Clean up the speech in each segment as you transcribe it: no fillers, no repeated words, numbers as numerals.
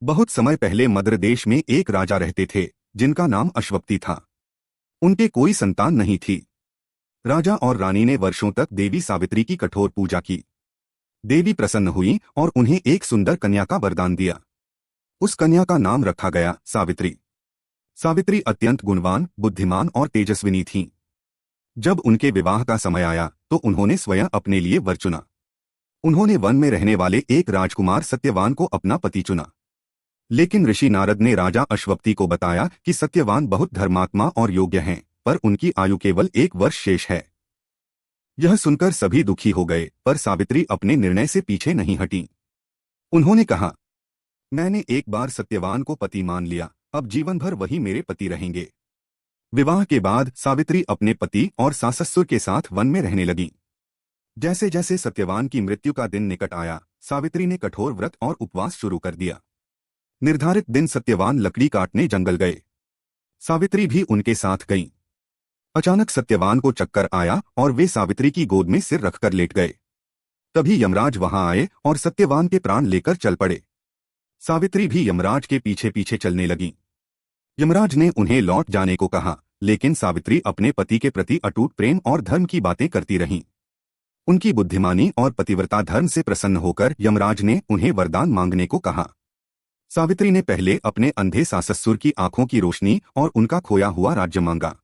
बहुत समय पहले मद्र देश में एक राजा रहते थे जिनका नाम अश्वपति था। उनके कोई संतान नहीं थी। राजा और रानी ने वर्षों तक देवी सावित्री की कठोर पूजा की। देवी प्रसन्न हुई और उन्हें एक सुंदर कन्या का वरदान दिया। उस कन्या का नाम रखा गया सावित्री। सावित्री अत्यंत गुणवान, बुद्धिमान और तेजस्विनी थीं। जब उनके विवाह का समय आया तो उन्होंने स्वयं अपने लिए वर चुना। उन्होंने वन में रहने वाले एक राजकुमार सत्यवान को अपना पति चुना। लेकिन ऋषि नारद ने राजा अश्वपति को बताया कि सत्यवान बहुत धर्मात्मा और योग्य हैं, पर उनकी आयु केवल 1 वर्ष शेष है। यह सुनकर सभी दुखी हो गए, पर सावित्री अपने निर्णय से पीछे नहीं हटी। उन्होंने कहा, मैंने एक बार सत्यवान को पति मान लिया, अब जीवन भर वही मेरे पति रहेंगे। विवाह के बाद सावित्री अपने पति और सास-ससुर के साथ वन में रहने लगी। जैसे जैसे सत्यवान की मृत्यु का दिन निकट आया, सावित्री ने कठोर व्रत और उपवास शुरू कर दिया। निर्धारित दिन सत्यवान लकड़ी काटने जंगल गए। सावित्री भी उनके साथ गईं। अचानक सत्यवान को चक्कर आया और वे सावित्री की गोद में सिर रखकर लेट गए। तभी यमराज वहां आए और सत्यवान के प्राण लेकर चल पड़े। सावित्री भी यमराज के पीछे पीछे चलने लगी। यमराज ने उन्हें लौट जाने को कहा, लेकिन सावित्री अपने पति के प्रति अटूट प्रेम और धर्म की बातें करती रहीं। उनकी बुद्धिमानी और पतिव्रता धर्म से प्रसन्न होकर यमराज ने उन्हें वरदान मांगने को कहा। सावित्री ने पहले अपने अंधे सास-ससुर की आंखों की रोशनी और उनका खोया हुआ राज्य मांगा।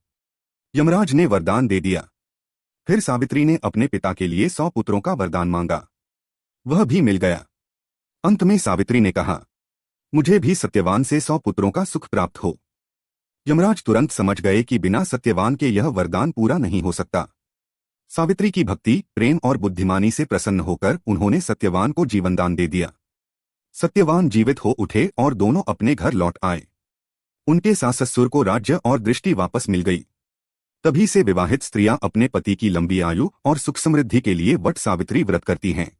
यमराज ने वरदान दे दिया। फिर सावित्री ने अपने पिता के लिए 100 पुत्रों का वरदान मांगा। वह भी मिल गया। अंत में सावित्री ने कहा, मुझे भी सत्यवान से 100 पुत्रों का सुख प्राप्त हो। यमराज तुरंत समझ गए कि बिना सत्यवान के यह वरदान पूरा नहीं हो सकता। सावित्री की भक्ति, प्रेम और बुद्धिमानी से प्रसन्न होकर उन्होंने सत्यवान को जीवनदान दे दिया। सत्यवान जीवित हो उठे और दोनों अपने घर लौट आए। उनके सास-ससुर को राज्य और दृष्टि वापस मिल गई। तभी से विवाहित स्त्रियां अपने पति की लंबी आयु और सुख समृद्धि के लिए वट सावित्री व्रत करती हैं।